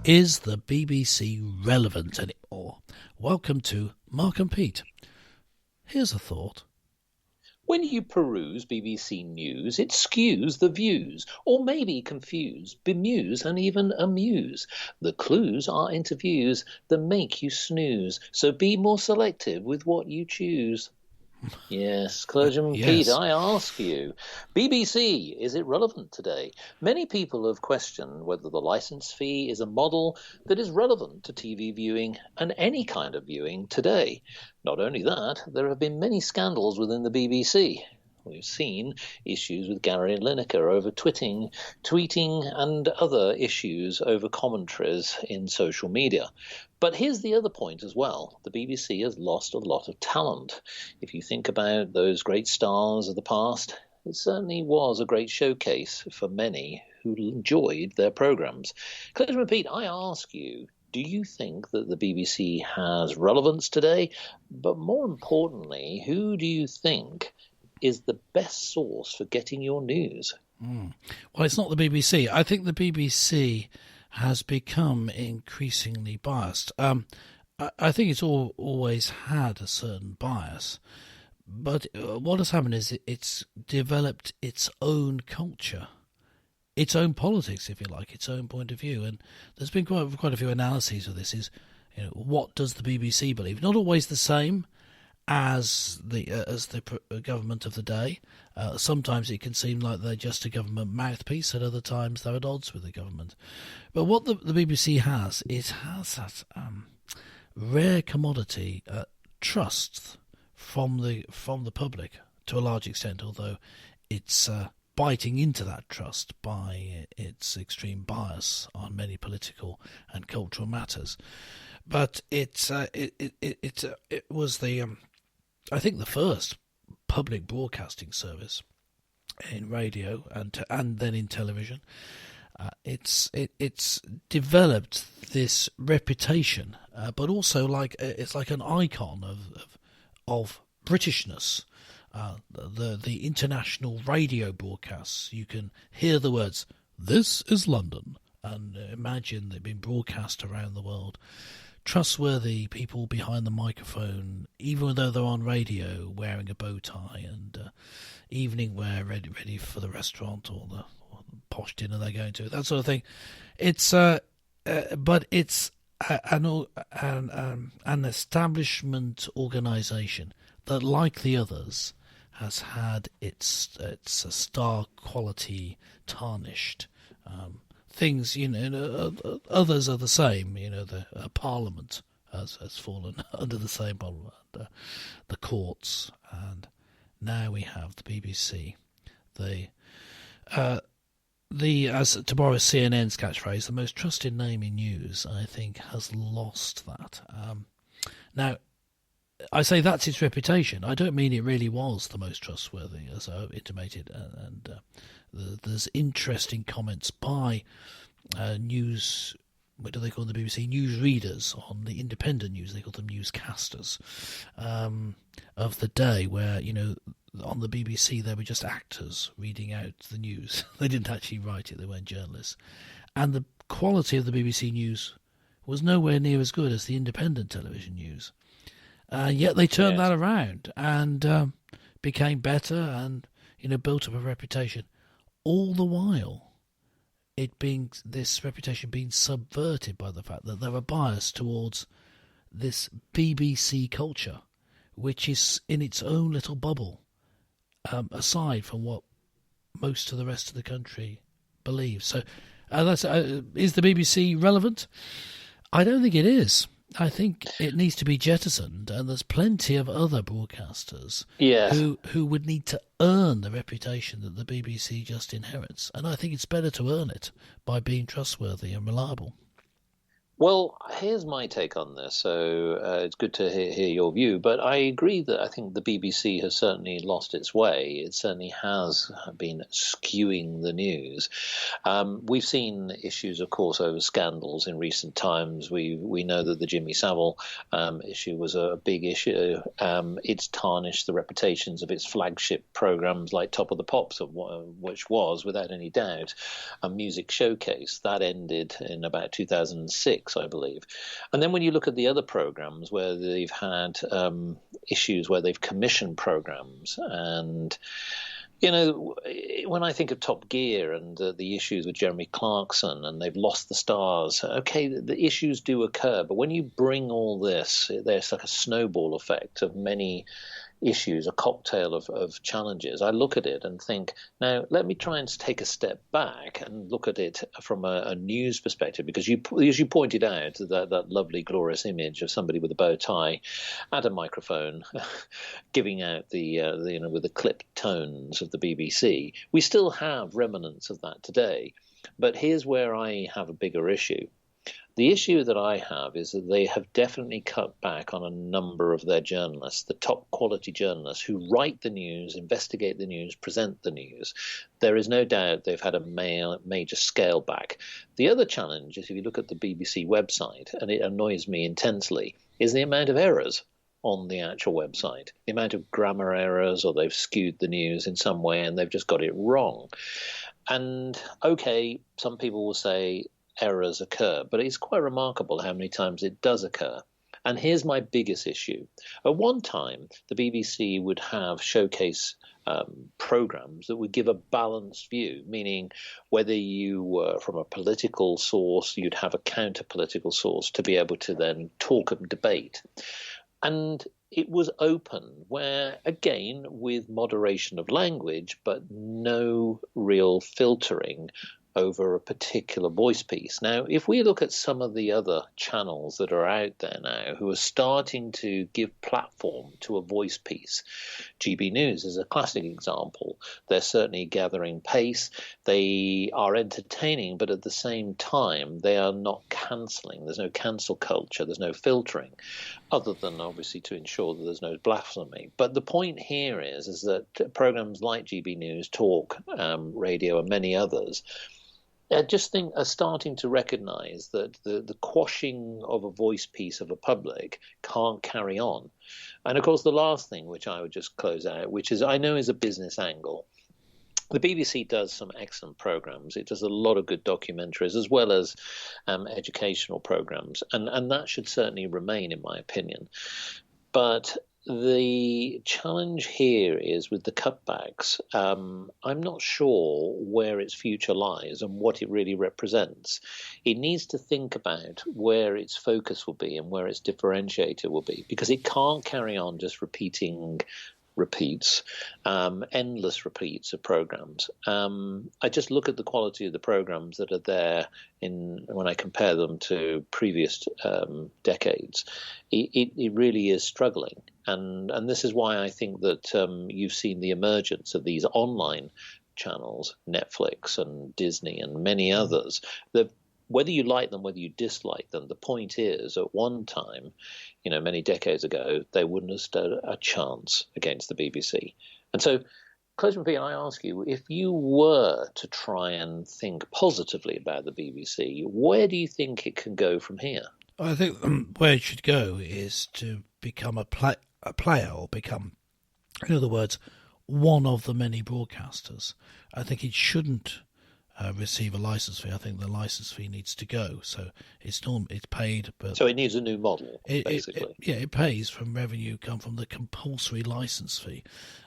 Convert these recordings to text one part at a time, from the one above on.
Is the BBC relevant anymore? Welcome to Mark and Pete. Here's a thought. When you peruse BBC News, it skews the views, or maybe confuse, bemuse, and even amuse. The clues are interviews that make you snooze, so be more selective with what you choose. Yes, Clergyman Pete, Yes. I ask you, BBC, is it relevant today? Many people have questioned whether the licence fee is a model that is relevant to TV viewing and any kind of viewing today. Not only that, there have been many scandals within the BBC. We've seen issues with Gary Lineker over tweeting, and other issues over commentaries in social media. But here's the other point as well. The BBC has lost a lot of talent. If you think about those great stars of the past, it certainly was a great showcase for many who enjoyed their programmes. Clergyman Pete, I ask you, do you think that the BBC has relevance today? But more importantly, who do you think is the best source for getting your news? Well, it's not the BBC. I think the BBC has become increasingly biased. I think it's always had a certain bias, but what has happened is it's developed its own culture, its own politics, if you like, its own point of view. And there's been quite a few analyses of this. What does the BBC believe? Not always the same as the government of the day. Sometimes it can seem like they're just a government mouthpiece, at other times they're at odds with the government. But what the BBC has, it has that rare commodity, trust from the public to a large extent, although it's biting into that trust by its extreme bias on many political and cultural matters. But it was I think the first public broadcasting service in radio and then in television. It's developed this reputation, but also it's like an icon of Britishness. The international radio broadcasts, you can hear the words "This is London" and imagine they've been broadcast around the world. Trustworthy people behind the microphone, even though they're on radio, wearing a bow tie and evening wear, ready for the restaurant or the posh dinner they're going to, that sort of thing. It's but it's an establishment organisation that, like the others, has had its star quality tarnished. Things, others are the same. The Parliament has fallen under the same problem, the courts, and now we have the BBC. As to borrow CNN's catchphrase, the most trusted name in news, I think, has lost that. Now, I say that's its reputation. I don't mean it really was the most trustworthy, as I intimated, and there's interesting comments by news. What do they call the BBC? News readers on the independent news. They call them newscasters of the day, where on the BBC they were just actors reading out the news. They didn't actually write it. They weren't journalists, and the quality of the BBC news was nowhere near as good as the independent television news. Yet they turned that around and became better and built up a reputation. All the while, this reputation being subverted by the fact that they're biased towards this BBC culture, which is in its own little bubble, aside from what most of the rest of the country believes. So, is the BBC relevant? I don't think it is. I think it needs to be jettisoned, and there's plenty of other broadcasters who would need to earn the reputation that the BBC just inherits. And I think it's better to earn it by being trustworthy and reliable. Well, here's my take on this. So it's good to hear your view, but I agree that I think the BBC has certainly lost its way. It certainly has been skewing the news. We've seen issues, of course, over scandals in recent times. We know that the Jimmy Savile issue was a big issue. It's tarnished the reputations of its flagship programs like Top of the Pops, which was, without any doubt, a music showcase. That ended in about 2006, I believe. And then when you look at the other programs where they've had issues where they've commissioned programs, and when I think of Top Gear and the issues with Jeremy Clarkson and they've lost the stars, okay, the issues do occur. But when you bring all this, there's like a snowball effect of many issues, a cocktail of challenges. I look at it and think, now let me try and take a step back and look at it from a news perspective, because as you pointed out, that lovely, glorious image of somebody with a bow tie at a microphone giving out with the clipped tones of the BBC. We still have remnants of that today. But here's where I have a bigger issue. The issue that I have is that they have definitely cut back on a number of their journalists, the top quality journalists who write the news, investigate the news, present the news. There is no doubt they've had a major scale back. The other challenge is, if you look at the BBC website, and it annoys me intensely, is the amount of errors on the actual website, the amount of grammar errors, or they've skewed the news in some way and they've just got it wrong. And okay, some people will say errors occur, but it's quite remarkable how many times it does occur. And here's my biggest issue. At one time, the BBC would have showcase programs that would give a balanced view, meaning whether you were from a political source, you'd have a counter-political source to be able to then talk and debate. And it was open, where, again, with moderation of language, but no real filtering over a particular voice piece. Now, if we look at some of the other channels that are out there now who are starting to give platform to a voice piece, GB News is a classic example. They're certainly gathering pace. They are entertaining, but at the same time, they are not cancelling. There's no cancel culture. There's no filtering, other than obviously to ensure that there's no blasphemy. But the point here is that programs like GB News, Talk Radio, and many others, I just think are starting to recognise that the quashing of a voice piece of a public can't carry on. And of course, the last thing which I would just close out, which is I know is a business angle. The BBC does some excellent programs. It does a lot of good documentaries as well as educational programs. And that should certainly remain, in my opinion. But the challenge here is with the cutbacks. I'm not sure where its future lies and what it really represents. It needs to think about where its focus will be and where its differentiator will be, because it can't carry on just repeating repeats, endless repeats of programs. I just look at the quality of the programs that are there when I compare them to previous decades. It really is struggling. And this is why I think that you've seen the emergence of these online channels, Netflix and Disney and many others. Whether you like them, whether you dislike them, the point is, at one time, many decades ago, they wouldn't have stood a chance against the BBC. And so, Closing P, I ask you, if you were to try and think positively about the BBC, where do you think it can go from here? I think where it should go is to become a player, or become, in other words, one of the many broadcasters. I think it shouldn't receive a license fee. I think the license fee needs to go. So it's paid, but so it needs a new model. Basically, it pays from revenue come from the compulsory license fee,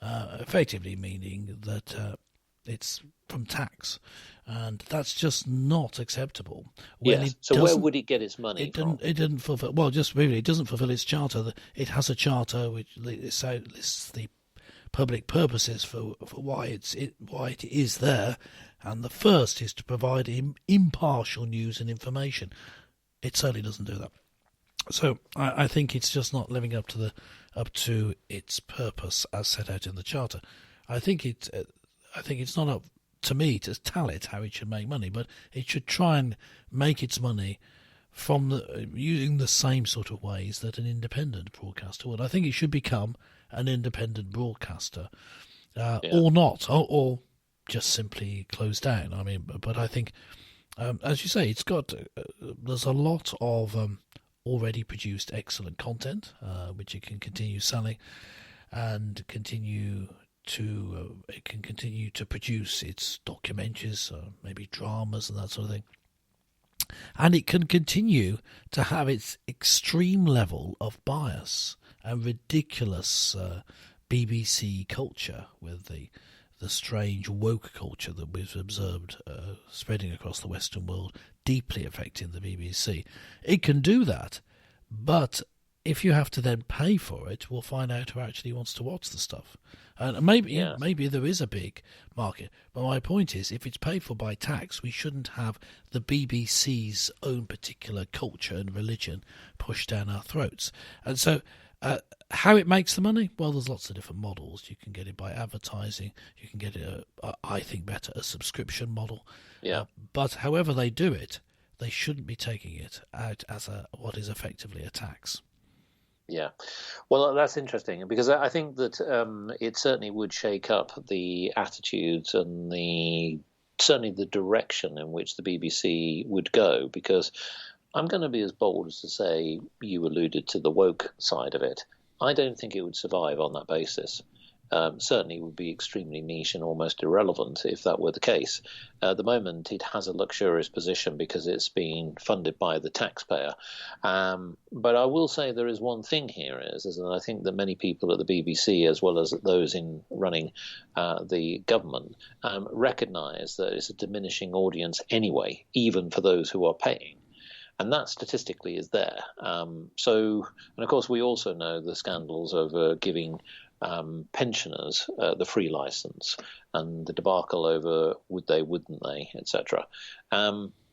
effectively meaning that it's from tax, and that's just not acceptable. Yes. So where would it get its money from? It didn't fulfill. Well, just really, it doesn't fulfill its charter. It has a charter which lists the public purposes for why it is there, and the first is to provide impartial news and information. It certainly doesn't do that. So I think it's just not living up to its purpose as set out in the charter. I think it's not up to me to tell it how it should make money, but it should try and make its money using the same sort of ways that an independent broadcaster would. I think it should become an independent broadcaster, or not, or just simply close down. I mean, but I think, as you say, it's got there's a lot of already produced excellent content which it can continue selling and it can continue to produce its documentaries, maybe dramas and that sort of thing. And it can continue to have its extreme level of bias and ridiculous BBC culture with the strange woke culture that we've observed spreading across the Western world, deeply affecting the BBC. It can do that, but if you have to then pay for it, we'll find out who actually wants to watch the stuff. And maybe there is a big market. But my point is, if it's paid for by tax, we shouldn't have the BBC's own particular culture and religion pushed down our throats. And so how it makes the money? Well, there's lots of different models. You can get it by advertising. You can get it, I think, better, a subscription model. Yeah. But however they do it, they shouldn't be taking it out as what is effectively a tax. Yeah, well, that's interesting because I think that it certainly would shake up the attitudes and certainly the direction in which the BBC would go. Because I'm going to be as bold as to say, you alluded to the woke side of it. I don't think it would survive on that basis. Certainly it would be extremely niche and almost irrelevant if that were the case. At the moment, it has a luxurious position because it's being funded by the taxpayer. But I will say there is one thing here and I think that many people at the BBC, as well as those in running the government, recognise that it's a diminishing audience anyway, even for those who are paying. And that statistically is there. And of course, we also know the scandals over giving pensioners the free license and the debacle over would they, wouldn't they, etc.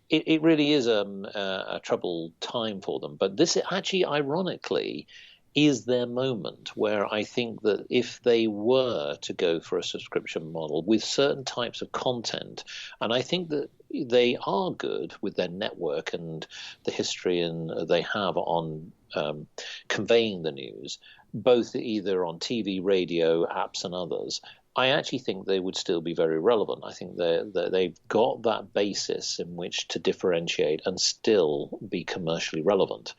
It really is a troubled time for them. But this actually, ironically, is their moment where I think that if they were to go for a subscription model with certain types of content, and I think that they are good with their network and the history and they have on conveying the news, both either on TV, radio, apps and others, I actually think they would still be very relevant. I think they've got that basis in which to differentiate and still be commercially relevant.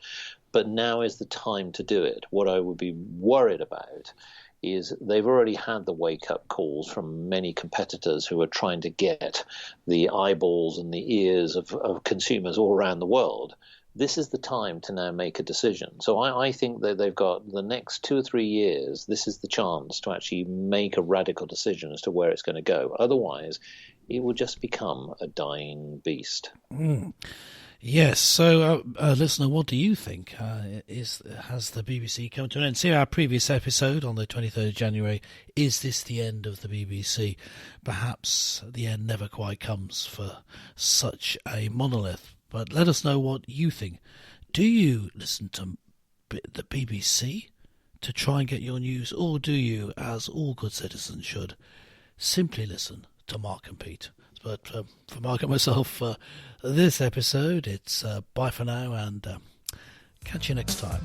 But now is the time to do it. What I would be worried about is they've already had the wake-up calls from many competitors who are trying to get the eyeballs and the ears of consumers all around the world. This is the time to now make a decision. So I think that they've got the next 2 or 3 years. This is the chance to actually make a radical decision as to where it's going to go. Otherwise, it will just become a dying beast. Mm. Yes. So, listener, what do you think? Has the BBC come to an end? See our previous episode on the 23rd of January. Is this the end of the BBC? Perhaps the end never quite comes for such a monolith. But let us know what you think. Do you listen to the BBC to try and get your news, or do you, as all good citizens should, simply listen to Mark and Pete? But for Mark and myself, for this episode, it's bye for now, and catch you next time.